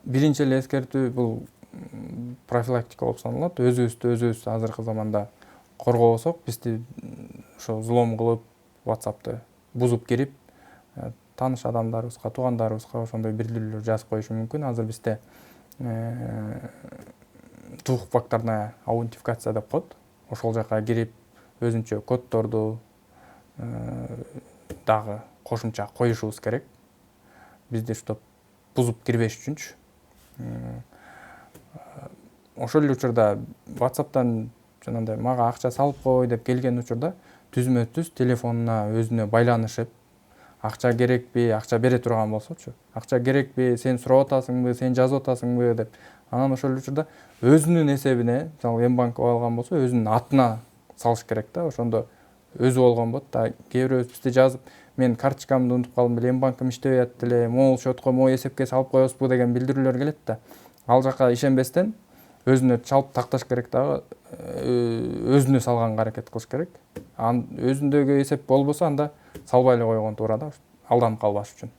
биринчи эле эскертүү бул профилактика болуп саналат. Өзүбүздү азыркы заманда коргобосок, бизди ошо зулум кылып, WhatsApp'ты бузуп кирип, тааныш адамдарыбызга, туугандарыбызга ошондой билдирүүлөр жазып коюшу мүмкүн. Азыр бизде двухфакторная аутентификация деп коет. Ошол жака кирип, өзүнчө коддорду дагы кошумча коюшубуз керек. Бизди чтоб бузуп кирбеш үчүнчү. Ошол эле учурда WhatsApp'тан жанагындай мага акча салып кой деп келген учурда түзмө-түз телефонуна өзүнө байланышып, акча керекпи, акча бере турган болсочу, акча керекпи, сен сурап атасыңбы, сен жазып атасыңбы деп. Анан ошол учурда өзүнүн эсебине, мисалы Мбанк алган болсо, өзүнүн атына салыш керек да. Ошондо өзү болгон болот да. Кээ бирөөбүз бизди жазып, мен карточкамды унутуп калдым эле, Мбанкым иштебей атат эле, могул счетко, могул эсепке салып коесузбу деген билдирүүлөр келет да. Ал жака ишенбестен өзүнө чалып такташ керек дагы, өзүнө салганга аракет кылыш керек. Өзүндөгү эсеп болбосо анда салбай эле койгон туура да, алданып калбаш үчүн.